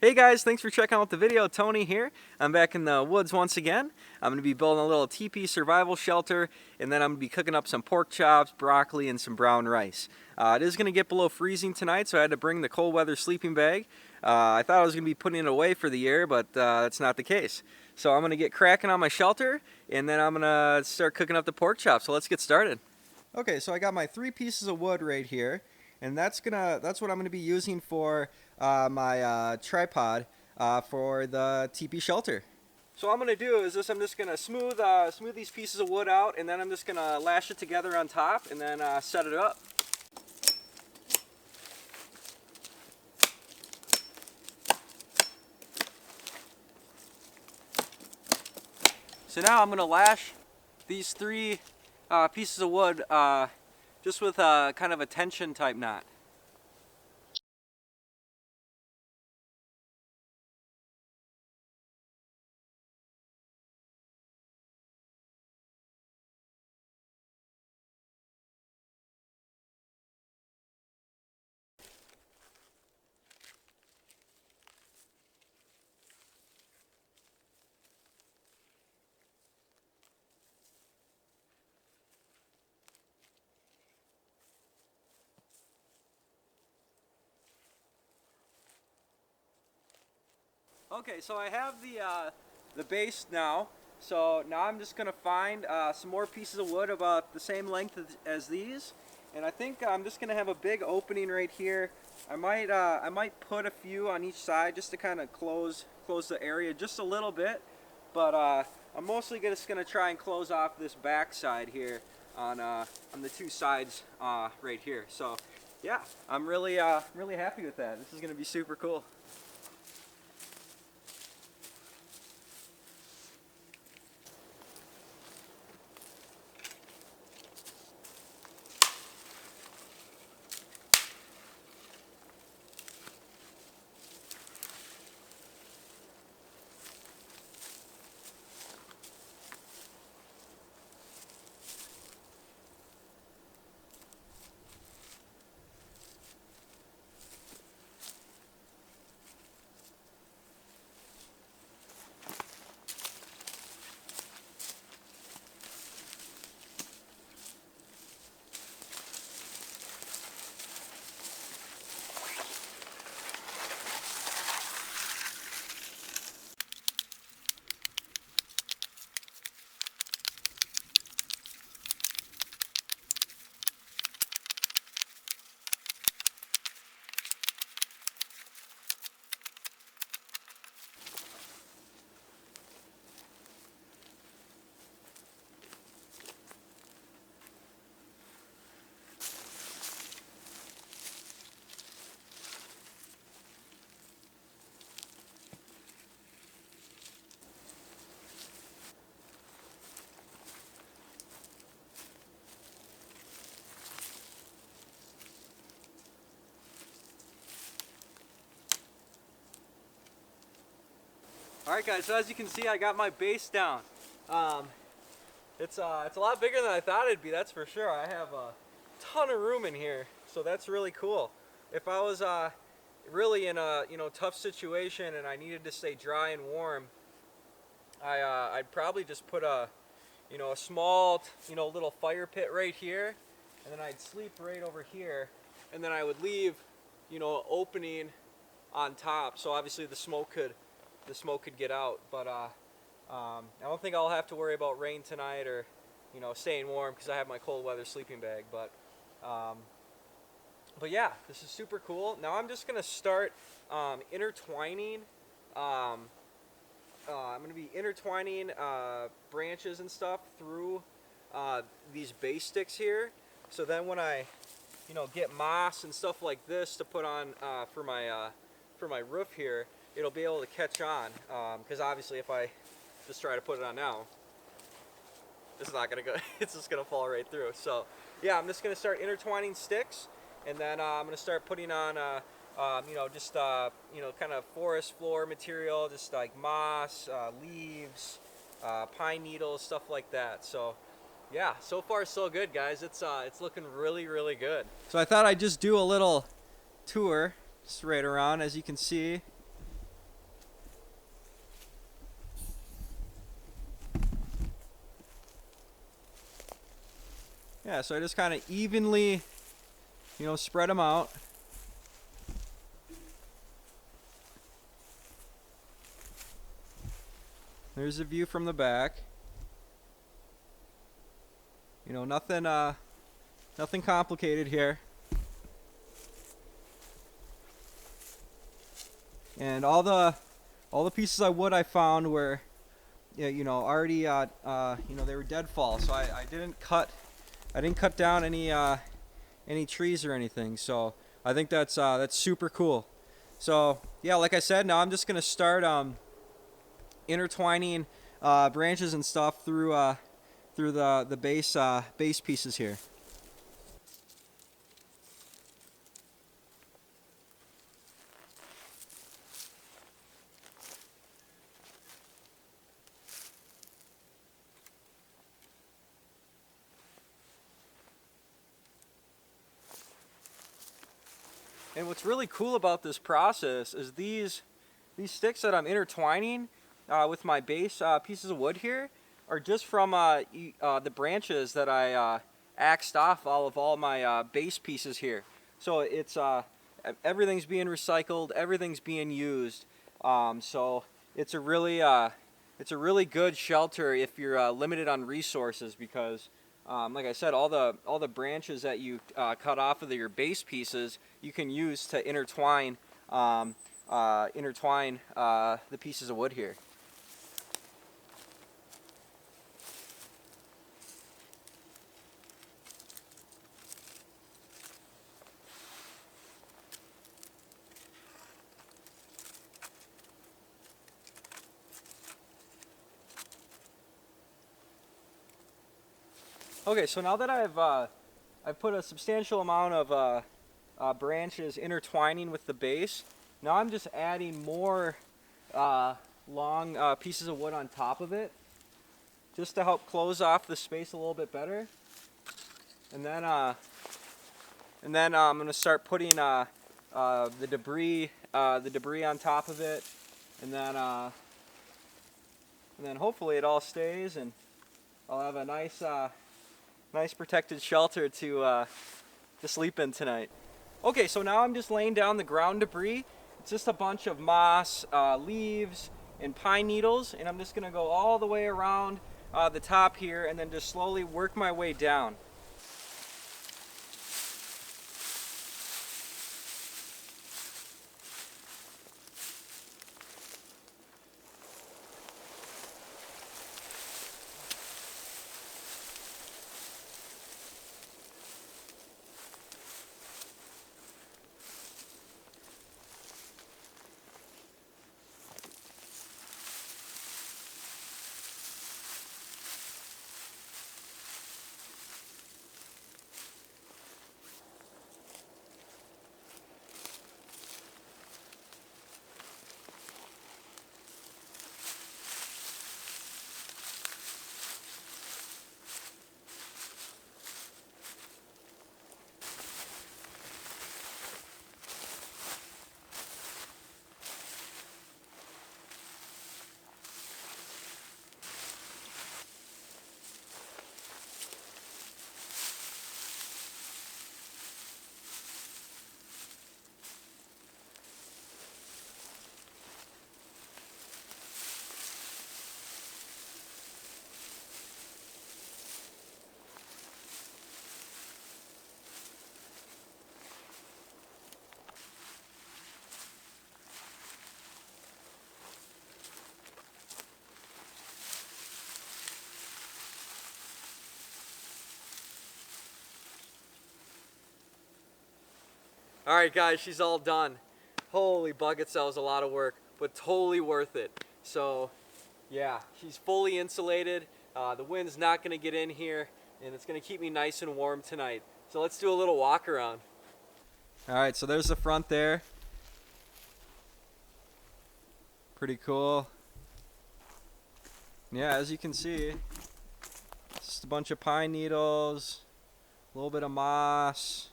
Hey guys, thanks for checking out the video. Tony here. I'm back in the woods once again. I'm going to be building a little teepee survival shelter, and then I'm going to be cooking up some pork chops, broccoli, and some brown rice. It is going to get below freezing tonight, so I had to bring the cold weather sleeping bag. I thought I was going to be putting it away for the year, but that's not the case. So I'm going to get cracking on my shelter, and then I'm going to start cooking up the pork chops. So let's get started. Okay, so I got my 3 pieces of wood right here, and that's what I'm gonna be using for my tripod for the teepee shelter. So what I'm gonna do is I'm just gonna smooth these pieces of wood out, and then I'm just gonna lash it together on top, and then set it up. So now I'm gonna lash these 3 pieces of wood just with kind of a tension type knot. Okay, so I have the base now. So now I'm just gonna find some more pieces of wood about the same length as these, and I think I'm just gonna have a big opening right here. I might put a few on each side just to kind of close the area just a little bit, but I'm mostly just gonna try and close off this back side here on the 2 sides right here. So yeah, I'm really happy with that. This is gonna be super cool. Alright guys, so as you can see, I got my base down. It's a lot bigger than I thought it'd be, that's for sure. I have a ton of room in here, so that's really cool. If I was really in a tough situation and I needed to stay dry and warm, I'd probably just put a small little fire pit right here, and then I'd sleep right over here, and then I would leave an opening on top, so obviously the smoke could get out. But I don't think I'll have to worry about rain tonight or staying warm because I have my cold weather sleeping bag. But yeah, this is super cool. Now I'm just gonna start intertwining. I'm gonna be intertwining branches and stuff through these base sticks here. So then when I get moss and stuff like this to put on for my roof here, it'll be able to catch on, because obviously if I just try to put it on now, it's not gonna go. It's just gonna fall right through. So yeah, I'm just gonna start intertwining sticks, and then I'm gonna start putting on just kind of forest floor material, just like moss, leaves, pine needles, stuff like that. So yeah, so far so good, guys. It's looking really good. So I thought I'd just do a little tour just right around. As you can see, Yeah, so I just kind of evenly, you know, spread them out. There's a view from the back. You know, nothing complicated here. And all the pieces of wood I found were, you know, already, you know, they were deadfall. So I didn't cut down any trees or anything. So I think that's super cool. So yeah, like I said, now I'm just gonna start intertwining branches and stuff through the base pieces here. And what's really cool about this process is these sticks that I'm intertwining with my base pieces of wood here are just from the branches that I axed off all my base pieces here. So it's everything's being recycled, everything's being used. So it's a really good shelter if you're limited on resources, because like I said, all the branches that you cut off of your base pieces, you can use to intertwine the pieces of wood here. Okay, so now that I've put a substantial amount of branches intertwining with the base, now I'm just adding more long pieces of wood on top of it, just to help close off the space a little bit better. And then I'm gonna start putting the debris on top of it, and then hopefully it all stays, and I'll have a nice protected shelter to sleep in tonight. Okay, so now I'm just laying down the ground debris. It's just a bunch of moss, leaves, and pine needles, and I'm just gonna go all the way around the top here, and then just slowly work my way down. Alright guys, she's all done. Holy buckets, that was a lot of work, but totally worth it. So yeah, she's fully insulated. The wind's not going to get in here, and it's going to keep me nice and warm tonight. So let's do a little walk around. Alright, so there's the front there. Pretty cool. Yeah, as you can see, just a bunch of pine needles, a little bit of moss.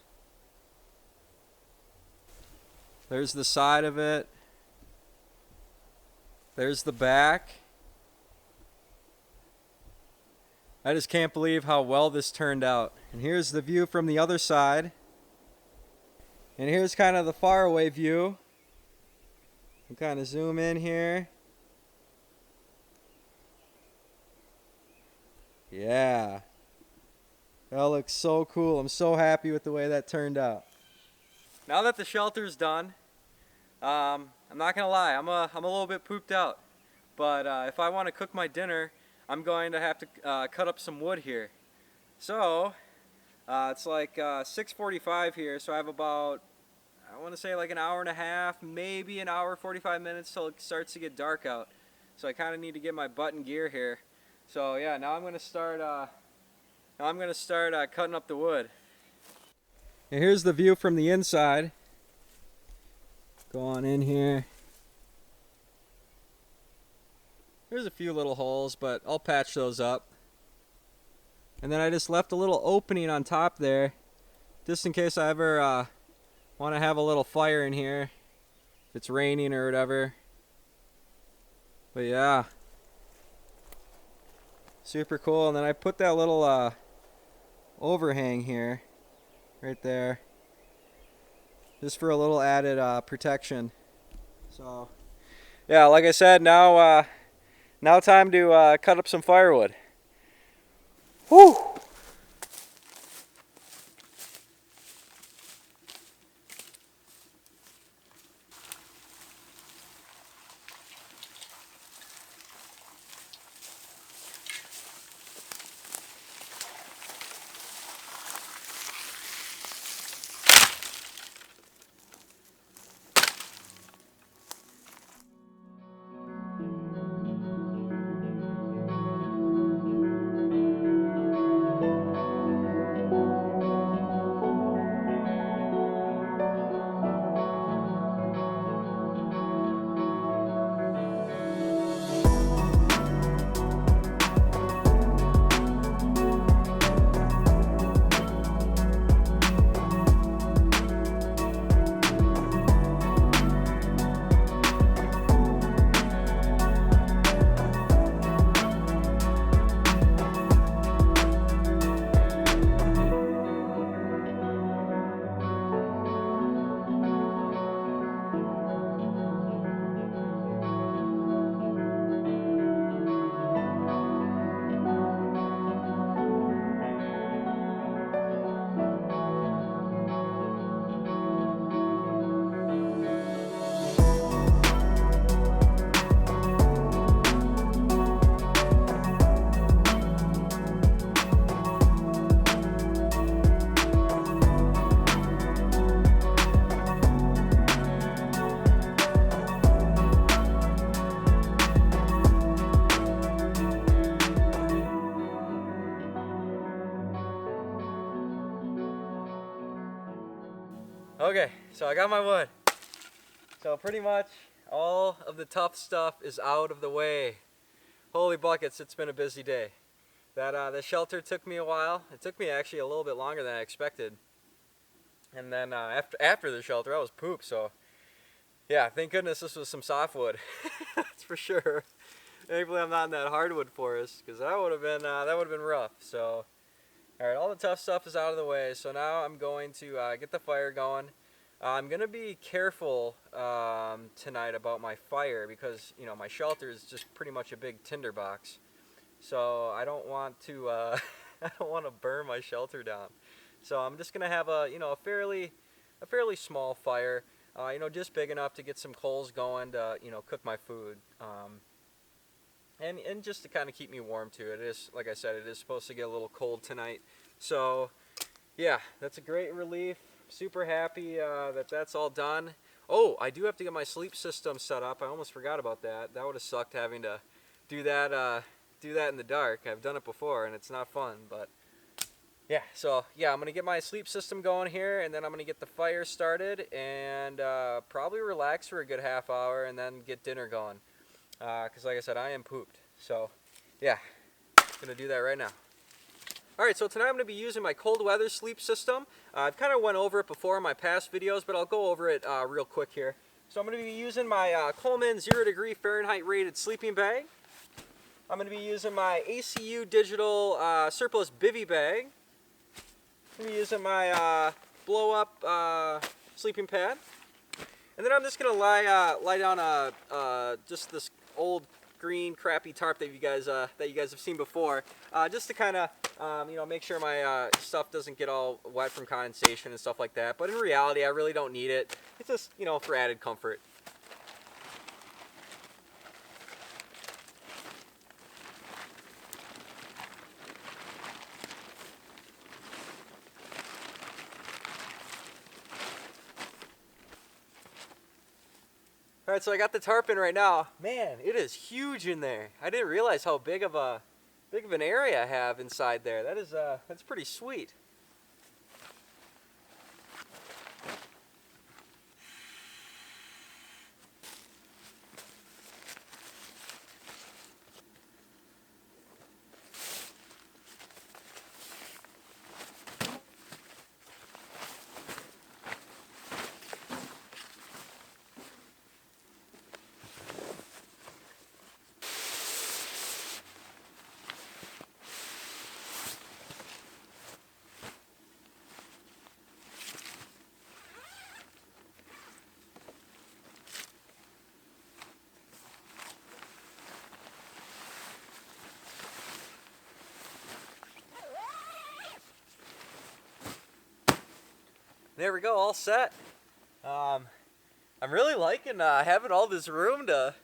There's the side of it. There's the back. I just can't believe how well this turned out. And here's the view from the other side. And here's kind of the faraway view. I'll kind of zoom in here. Yeah. That looks so cool. I'm so happy with the way that turned out. Now that the shelter's done, I'm not gonna lie, I'm a little bit pooped out. But if I want to cook my dinner, I'm going to have to cut up some wood here. So it's like 6:45 here, so I have about, I want to say like an hour and a half, maybe an hour 45 minutes till it starts to get dark out. So I kind of need to get my butt in gear here. So yeah, now I'm gonna start cutting up the wood. And here's the view from the inside. Go on in here. There's a few little holes, but I'll patch those up. And then I just left a little opening on top there, just in case I ever want to have a little fire in here, if it's raining or whatever. But yeah, super cool. And then I put that little overhang here, right there, just for a little added protection. So yeah, like I said, now time to cut up some firewood. Whew! Okay, so I got my wood. So pretty much all of the tough stuff is out of the way. Holy buckets, it's been a busy day. The shelter took me a while. It took me actually a little bit longer than I expected. And then after the shelter, I was pooped. So yeah, thank goodness this was some softwood. That's for sure. Thankfully I'm not in that hardwood forest, because that would have been rough. So all right, all the tough stuff is out of the way. So now I'm going to get the fire going. I'm going to be careful tonight about my fire, because you know my shelter is just pretty much a big tinder box. So I don't want to I don't want to burn my shelter down. So I'm just going to have a fairly small fire, just big enough to get some coals going to cook my food. And just to kind of keep me warm too. It is, like I said, it is supposed to get a little cold tonight. So yeah, that's a great relief. Super happy that that's all done. Oh, I do have to get my sleep system set up. I almost forgot about that. That would have sucked having to do that in the dark. I've done it before and it's not fun, but yeah. So yeah, I'm gonna get my sleep system going here, and then I'm gonna get the fire started, and probably relax for a good half hour, and then get dinner going. Because like I said, I am pooped. So yeah, gonna do that right now. Alright, so tonight I'm going to be using my cold weather sleep system. I've kind of went over it before in my past videos, but I'll go over it real quick here. So I'm going to be using my Coleman 0 degree Fahrenheit rated sleeping bag. I'm going to be using my ACU digital surplus bivy bag. I'm going to be using my blow up sleeping pad. And then I'm just going to lie down just this old green crappy tarp that you guys have seen before, just to kind of make sure my stuff doesn't get all wet from condensation and stuff like that. But in reality, I really don't need it. It's just for added comfort. All right, so I got the tarp in right now. Man, it is huge in there. I didn't realize how big of an area I have inside there. That's pretty sweet. There we go, all set. I'm really liking having all this room to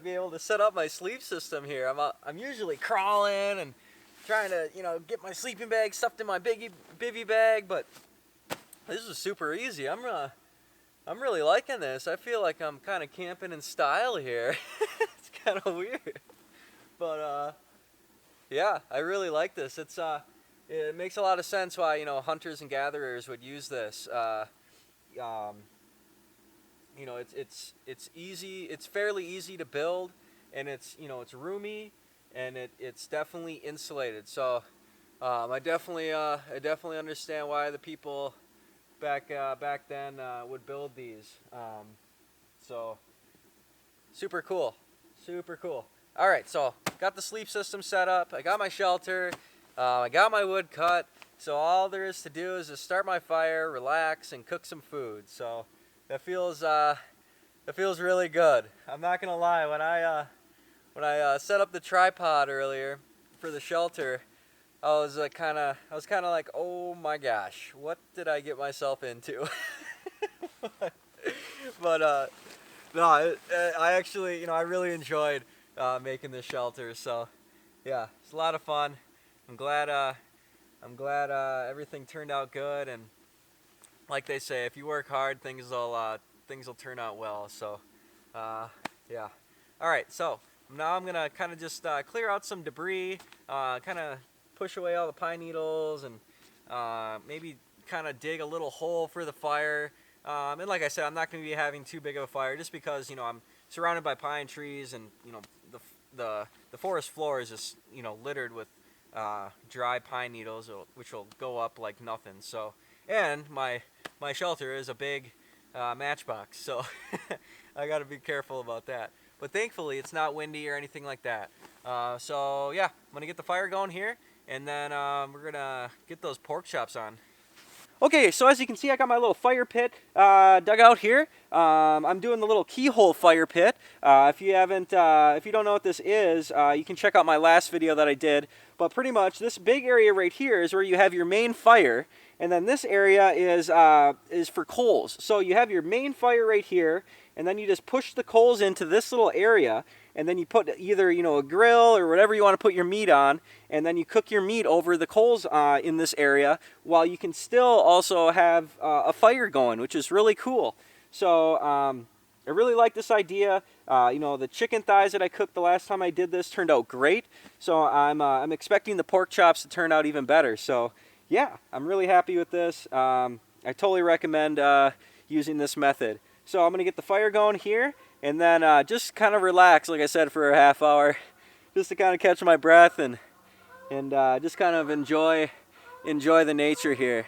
be able to set up my sleep system here. I'm usually crawling and trying to get my sleeping bag stuffed in my bivy bag, but this is super easy. I'm really liking this. I feel like I'm kind of camping in style here. It's kind of weird, but yeah, I really like this. It makes a lot of sense why hunters and gatherers would use this. It's easy. It's fairly easy to build, and it's roomy, and it's definitely insulated. So I definitely understand why the people back then would build these. So super cool, super cool. All right, so got the sleep system set up. I got my shelter. I got my wood cut. So all there is to do is just start my fire, relax, and cook some food. So that feels really good. I'm not gonna lie. When I set up the tripod earlier for the shelter, I was kind of like, oh my gosh, what did I get myself into? But no, I actually I really enjoyed making this shelter. So yeah, it's a lot of fun. I'm glad everything turned out good, and like they say, if you work hard, things will turn out well. So yeah. All right, so now I'm gonna kind of just clear out some debris, kind of push away all the pine needles, and maybe kind of dig a little hole for the fire. And like I said, I'm not going to be having too big of a fire just because I'm surrounded by pine trees, and the forest floor is just littered with dry pine needles, which will go up like nothing. So, and my shelter is a big matchbox, so I got to be careful about that. But thankfully, it's not windy or anything like that. So yeah, I'm gonna get the fire going here, and then we're gonna get those pork chops on. Okay, so as you can see, I got my little fire pit dug out here. I'm doing the little keyhole fire pit. If you don't know what this is, you can check out my last video that I did. But pretty much, this big area right here is where you have your main fire, and then this area is for coals. So you have your main fire right here, and then you just push the coals into this little area, and then you put either a grill or whatever you want to put your meat on, and then you cook your meat over the coals in this area, while you can still also have a fire going, which is really cool. So I really like this idea. The chicken thighs that I cooked the last time I did this turned out great. So I'm expecting the pork chops to turn out even better. So yeah, I'm really happy with this. I totally recommend using this method. So I'm gonna get the fire going here, and then just kind of relax, like I said, for a half hour, just to kind of catch my breath and just kind of enjoy the nature here.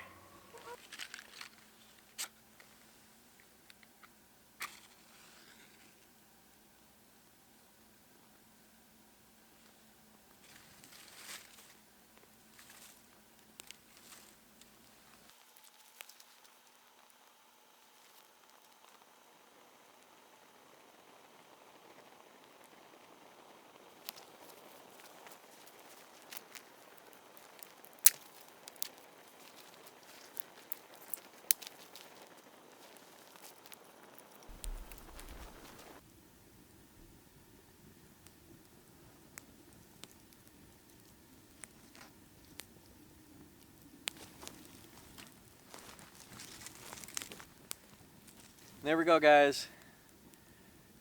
There we go, guys.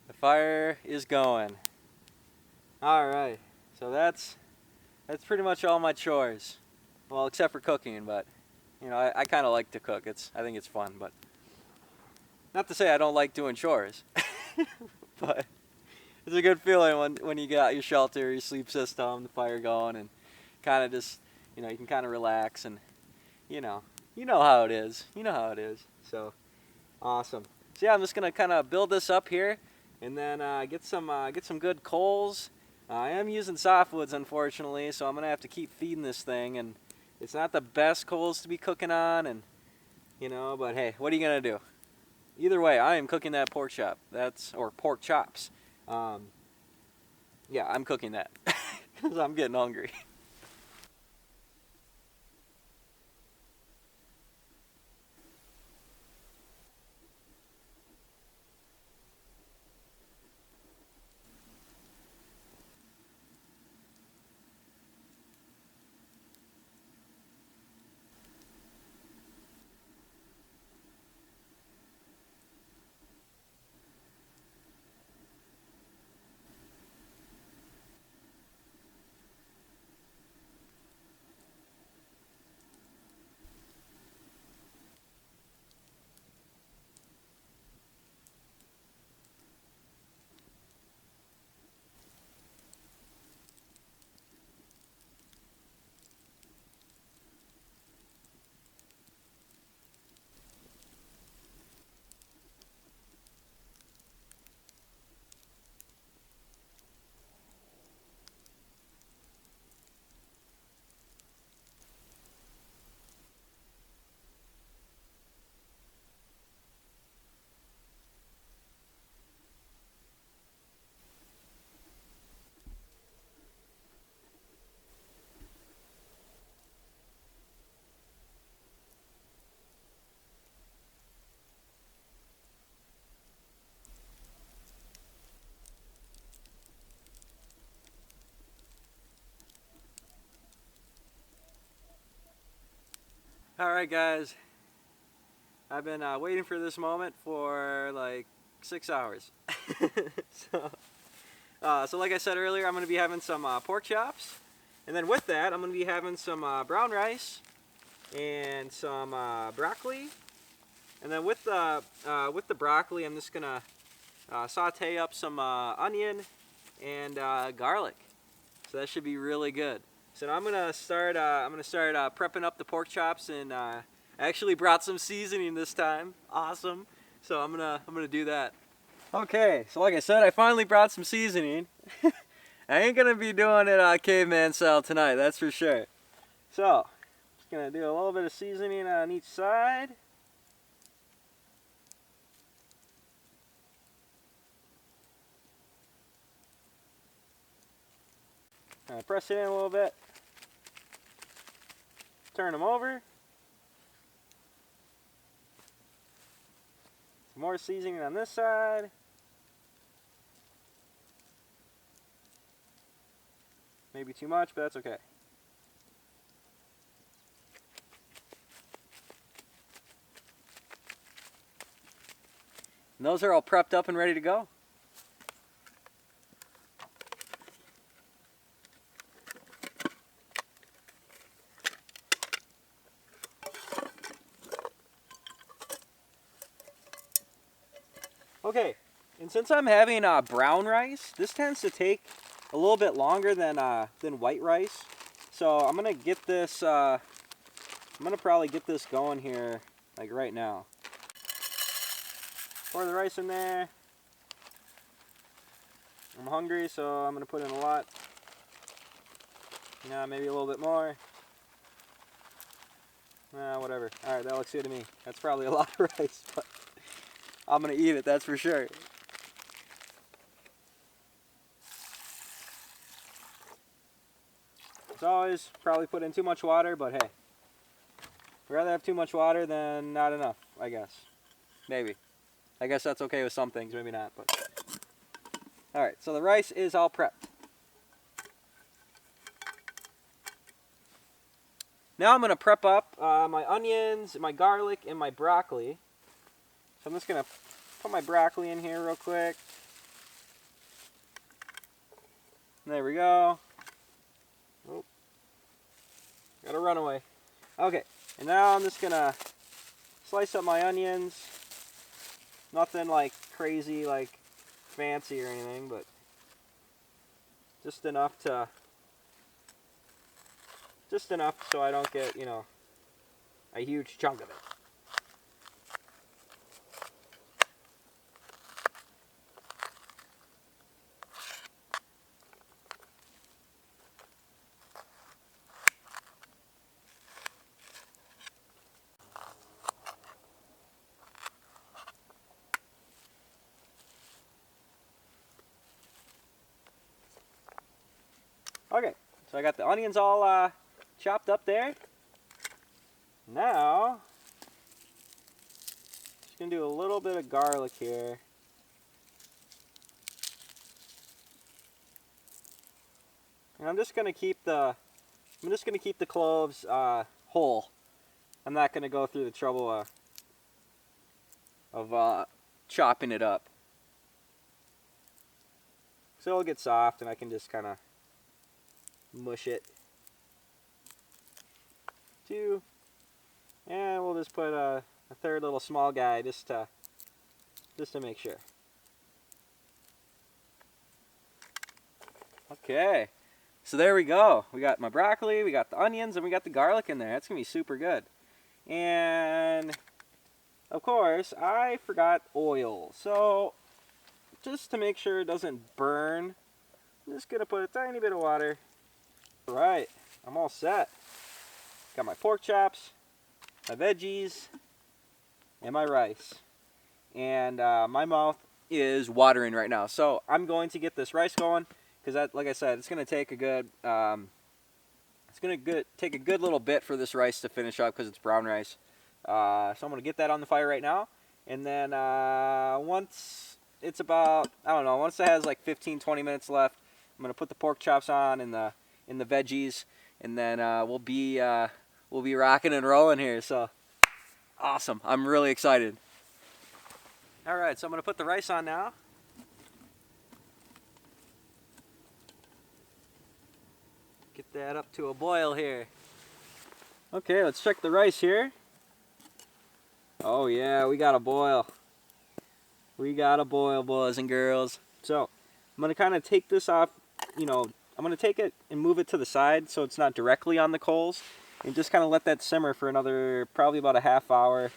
The fire is going. All right, so that's pretty much all my chores. Well, except for cooking, but you know, I kind of like to cook. I think it's fun, but not to say I don't like doing chores. But it's a good feeling when you get out your shelter, your sleep system, the fire going, and kind of just, you know, you can kind of relax, and you know how it is. You know how it is. So awesome. So yeah, I'm just gonna kind of build this up here, and then get some good coals. I am using softwoods, unfortunately, so I'm gonna have to keep feeding this thing, and it's not the best coals to be cooking on, and you know, but hey, what are you gonna do? Either way, I am cooking that pork chop. Or pork chops. Yeah, I'm cooking that because I'm getting hungry. All right, guys. I've been waiting for this moment for like 6 hours. So like I said earlier, I'm going to be having some pork chops. And then with that, I'm going to be having some brown rice and some broccoli. And then with the broccoli, I'm just going to saute up some onion and garlic. So that should be really good. So now I'm gonna start prepping up the pork chops, and I actually brought some seasoning this time. Awesome. So I'm gonna do that. Okay, so like I said, I finally brought some seasoning. I ain't gonna be doing it caveman style tonight, that's for sure. So just gonna do a little bit of seasoning on each side. Press it in a little bit. Turn them over. Some more seasoning on this side. Maybe too much, but that's okay. And those are all prepped up and ready to go. Okay, and since I'm having brown rice, this tends to take a little bit longer than white rice. So I'm gonna get this. I'm gonna probably get this going here, like right now. Pour the rice in there. I'm hungry, so I'm gonna put in a lot. Maybe a little bit more. Whatever. All right, that looks good to me. That's probably a lot of rice, but I'm gonna eat it, that's for sure. As always, probably put in too much water, but hey, I'd rather have too much water than not enough, I guess. Maybe. I guess that's okay with some things, maybe not, but. Alright, so the rice is all prepped. Now I'm gonna prep up my onions, my garlic, and my broccoli. So I'm just gonna put my broccoli in here real quick. There we go. Oh, got a runaway. Okay, and now I'm just gonna slice up my onions. Nothing like crazy, like fancy or anything, but just enough so I don't get, you know, a huge chunk of it. Okay, so I got the onions all chopped up there. Now, just gonna do a little bit of garlic here. And I'm just gonna keep the cloves whole. I'm not gonna go through the trouble of chopping it up. So it'll get soft and I can just kind of mush it. Two. And we'll just put a third little small guy just to make sure. Okay. So there we go. We got my broccoli, we got the onions, and we got the garlic in there. That's going to be super good. And of course, I forgot oil. So just to make sure it doesn't burn, I'm just going to put a tiny bit of water. All right, I'm all set. Got my pork chops, my veggies, and my rice. And my mouth is watering right now. So I'm going to get this rice going because, like I said, it's going to take a good take a good little bit for this rice to finish up because it's brown rice. So I'm going to get that on the fire right now. And then once it's about, I don't know, once it has like 15-20 minutes left, I'm going to put the pork chops on and the veggies, and then we'll be rocking and rolling here. So awesome. I'm really excited. All right, so I'm going to put the rice on now. Get that up to a boil here. Okay, let's check the rice here. Oh yeah, we got a boil. We got a boil, boys and girls. So I'm going to kind of take this off, you know, I'm going to take it and move it to the side so it's not directly on the coals, and just kind of let that simmer for another, probably about a half hour.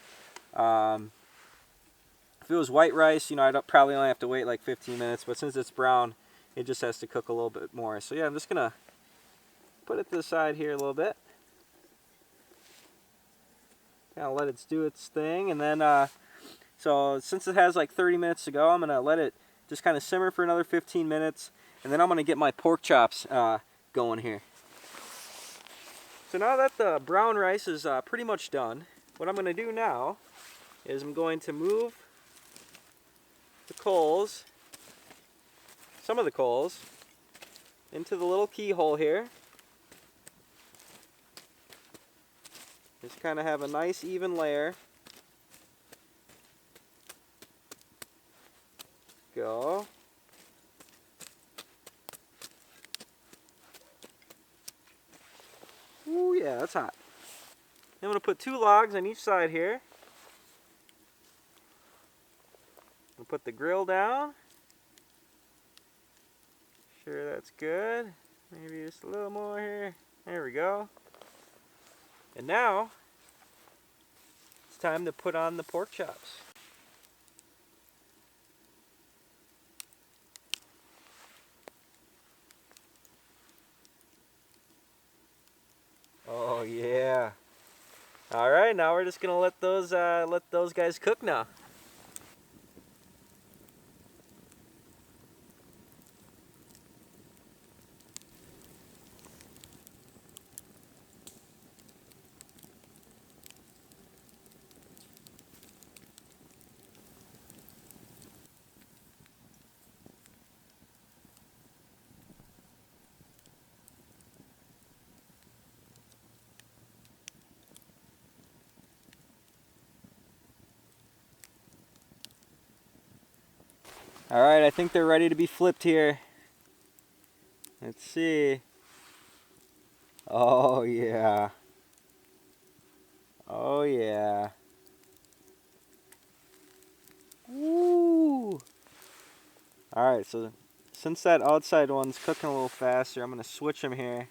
If it was white rice, you know, I'd probably only have to wait like 15 minutes, but since it's brown, it just has to cook a little bit more. So yeah, I'm just going to put it to the side here a little bit. Kind of let it do its thing, and then, so since it has like 30 minutes to go, I'm going to let it just kind of simmer for another 15 minutes, and then I'm going to get my pork chops going here. So now that the brown rice is pretty much done, what I'm going to do now is I'm going to move the coals, some of the coals, into the little keyhole here. Just kind of have a nice even layer. Go. Ooh, yeah, that's hot. I'm going to put 2 logs on each side here. We'll put the grill down. Sure, that's good. Maybe just a little more here. There we go. And now, it's time to put on the pork chops. Oh yeah. All right, now we're just gonna let those guys cook now. Alright, I think they're ready to be flipped here. Let's see. Oh yeah. Oh yeah. Woo! Alright, so since that outside one's cooking a little faster, I'm going to switch them here.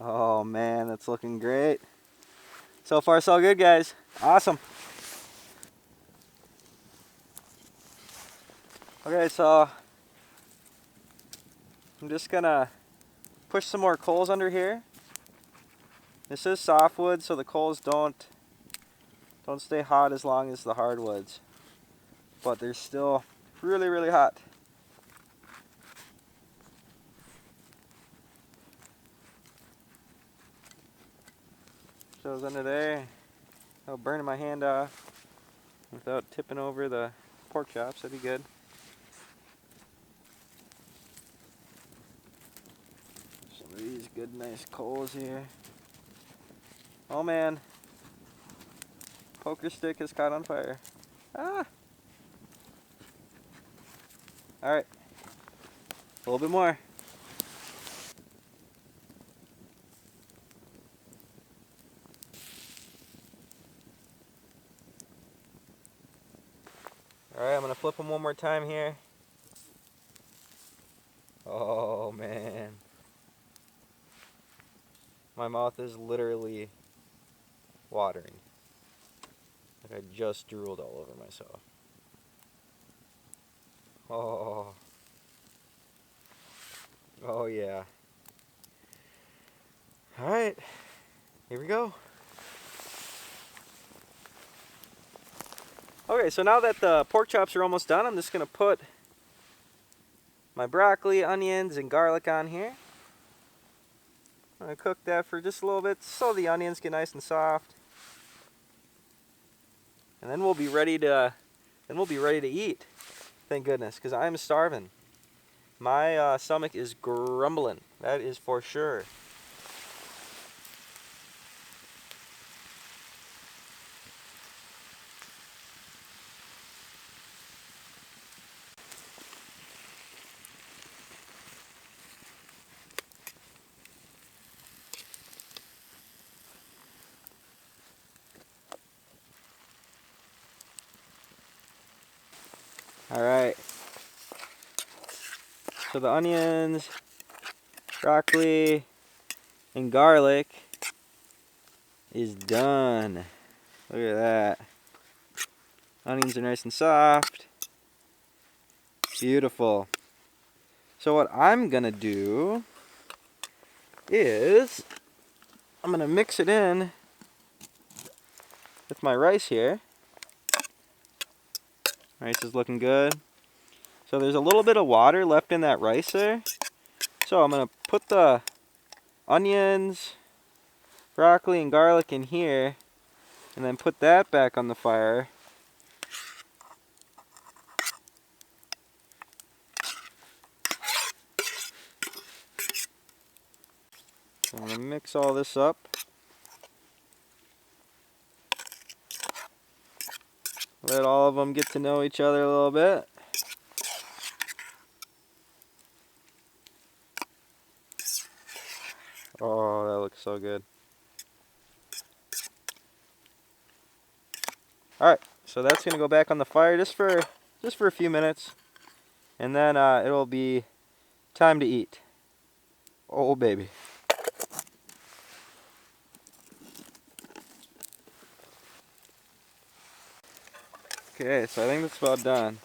Oh man, that's looking great. So far so good, guys. Awesome. Okay, so I'm just going to push some more coals under here. This is softwood, so the coals don't stay hot as long as the hardwoods. But they're still really, really hot. Shows under there. Oh, burning my hand off without tipping over the pork chops. That'd be good. Some of these good, nice coals here. Oh man, poker stick is caught on fire. Ah! Alright, a little bit more. Alright, I'm going to flip them one more time here. Oh man. My mouth is literally watering. Like I just drooled all over myself. Oh. Oh yeah. Alright, here we go. Okay, so now that the pork chops are almost done, I'm just going to put my broccoli, onions, and garlic on here. I'm going to cook that for just a little bit so the onions get nice and soft. And then we'll be ready to eat. Thank goodness, because I'm starving. My stomach is grumbling. That is for sure. Alright. So the onions, broccoli, and garlic is done. Look at that. Onions are nice and soft. Beautiful. So what I'm gonna do is I'm gonna mix it in with my rice here. Rice is looking good. So there's a little bit of water left in that rice there. So I'm gonna put the onions, broccoli, and garlic in here, and then put that back on the fire. So I'm gonna mix all this up. Let all of them get to know each other a little bit. Oh, that looks so good. Alright, so that's gonna go back on the fire just for a few minutes. And then it'll be time to eat. Oh baby. Okay, so I think that's about done.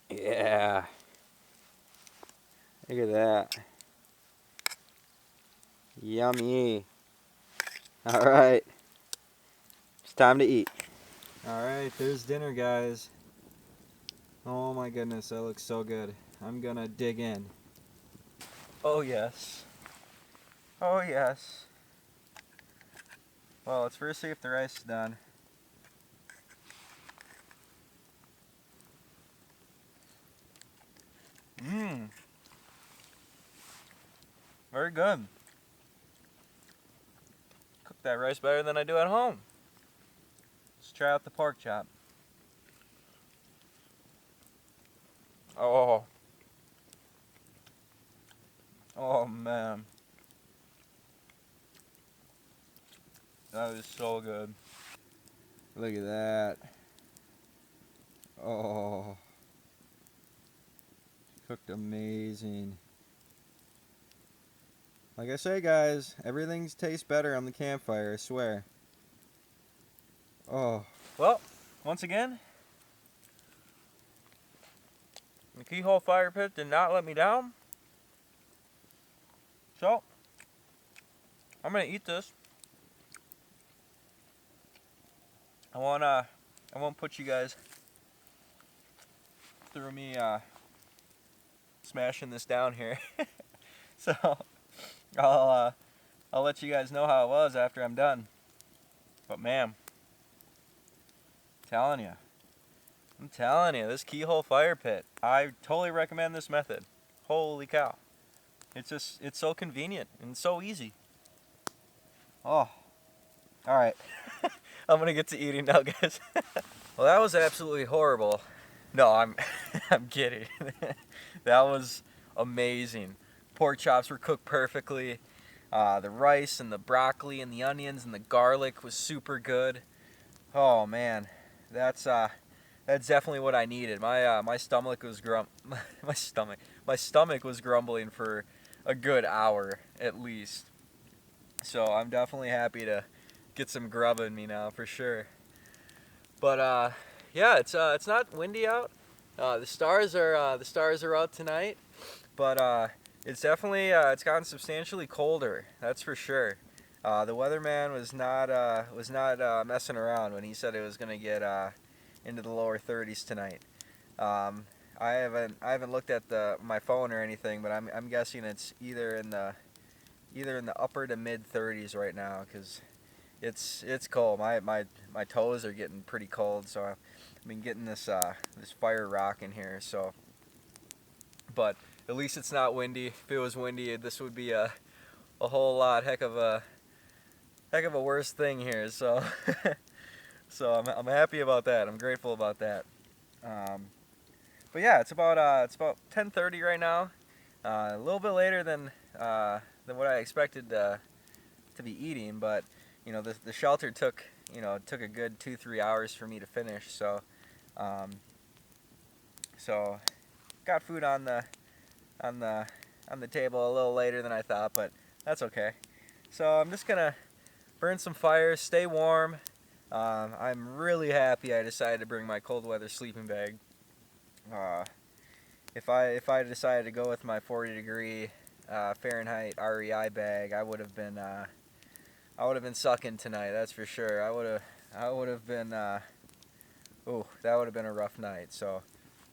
Yeah. Look at that. Yummy. Alright. It's time to eat. Alright, there's dinner, guys. Oh my goodness, that looks so good. I'm gonna dig in. Oh yes. Oh yes. Well, let's first see if the rice is done. Mmm. Very good. Cook that rice better than I do at home. Let's try out the pork chop. Oh. Oh man. That is so good. Look at that. Oh. Cooked amazing. Like I say, guys, everything tastes better on the campfire, I swear. Oh. Well, once again, the keyhole fire pit did not let me down. So, I'm gonna eat this. I won't put you guys through me smashing this down here. So, I'll let you guys know how it was after I'm done. But man, I'm telling you, this keyhole fire pit, I totally recommend this method. Holy cow. It's so convenient and so easy. Oh, all right. I'm gonna get to eating now, guys. Well, that was absolutely horrible. No, I'm kidding. That was amazing. Pork chops were cooked perfectly. The rice and the broccoli and the onions and the garlic was super good. Oh man, that's definitely what I needed. My stomach was my stomach was grumbling for a good hour at least. So I'm definitely happy to get some grub in me now for sure. But yeah, it's not windy out. The stars are out tonight, but it's definitely it's gotten substantially colder. That's for sure. The weatherman was not messing around when he said it was gonna get into the lower 30s tonight. I haven't looked at my phone or anything, but I'm guessing it's either in the upper to mid 30s right now, because it's cold. My toes are getting pretty cold, so I've been getting this fire rocking here. So, but at least it's not windy. If it was windy, this would be a whole lot heck of a worse thing here. So so I'm happy about that. I'm grateful about that. But yeah, it's about 10:30 right now. A little bit later than what I expected to be eating, but you know, the shelter took a good 2-3 hours for me to finish. So so got food on the table a little later than I thought, but that's okay. So I'm just gonna burn some fires, stay warm. I'm really happy I decided to bring my cold weather sleeping bag. If I decided to go with my 40-degree Fahrenheit REI bag, I would have been sucking tonight. That's for sure. I would have been that would have been a rough night. So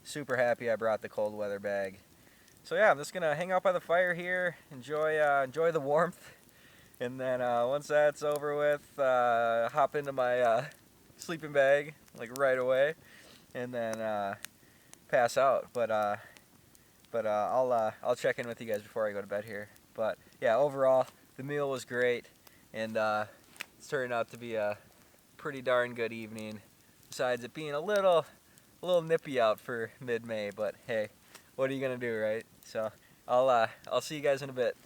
super happy I brought the cold weather bag. So yeah, I'm just gonna hang out by the fire here, enjoy the warmth, and then once that's over with, hop into my sleeping bag like right away, and then pass out. But I'll check in with you guys before I go to bed here. But yeah, overall the meal was great, and it's turning out to be a pretty darn good evening. Besides it being a little nippy out for mid-May, but hey, what are you gonna do, right? So I'll see you guys in a bit.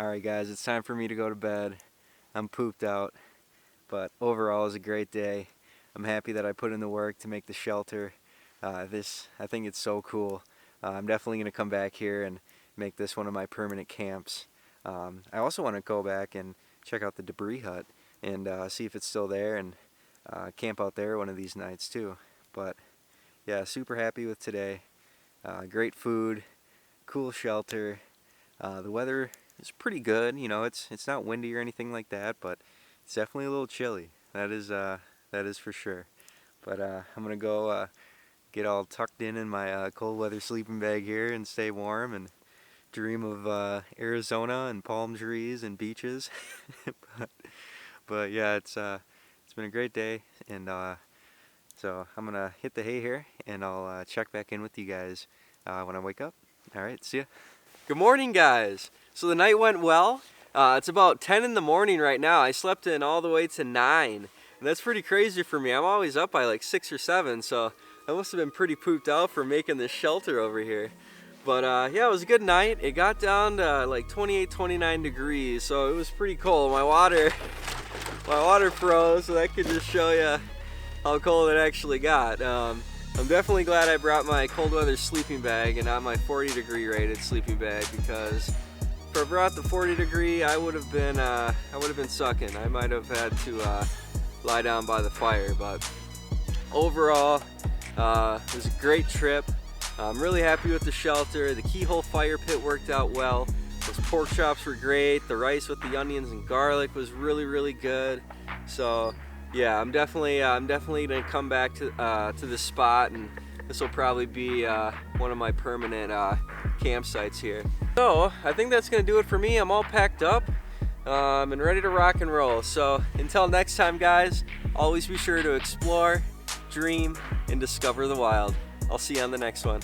Alright guys, it's time for me to go to bed. I'm pooped out, but overall it was a great day. I'm happy that I put in the work to make the shelter. I think it's so cool. I'm definitely going to come back here and make this one of my permanent camps. I also want to go back and check out the debris hut and see if it's still there, and camp out there one of these nights too. But yeah, super happy with today. Great food, cool shelter. The weather is pretty good. You know, it's not windy or anything like that, but it's definitely a little chilly. That is for sure. But I'm gonna go get all tucked in my cold weather sleeping bag here and stay warm and dream of Arizona and palm trees and beaches. but yeah, it's been a great day, and so I'm gonna hit the hay here, and I'll check back in with you guys when I wake up. All right, see ya. Good morning, guys. So the night went well. It's about 10 in the morning right now. I slept in all the way to 9. And that's pretty crazy for me. I'm always up by like 6 or 7, so I must have been pretty pooped out for making this shelter over here. But yeah, it was a good night. It got down to like 28, 29 degrees, so it was pretty cold. My water froze, so that could just show you how cold it actually got. I'm definitely glad I brought my cold weather sleeping bag and not my 40-degree rated sleeping bag, because if I brought the 40-degree, I would have been sucking. I might have had to lie down by the fire. But overall, it was a great trip. I'm really happy with the shelter. The keyhole fire pit worked out well. Those pork chops were great. The rice with the onions and garlic was really, really good. So yeah, I'm definitely gonna come back to this spot, and this will probably be one of my permanent campsites here. So I think that's gonna do it for me. I'm all packed up and ready to rock and roll. So until next time, guys, always be sure to explore, dream, and discover the wild. I'll see you on the next one.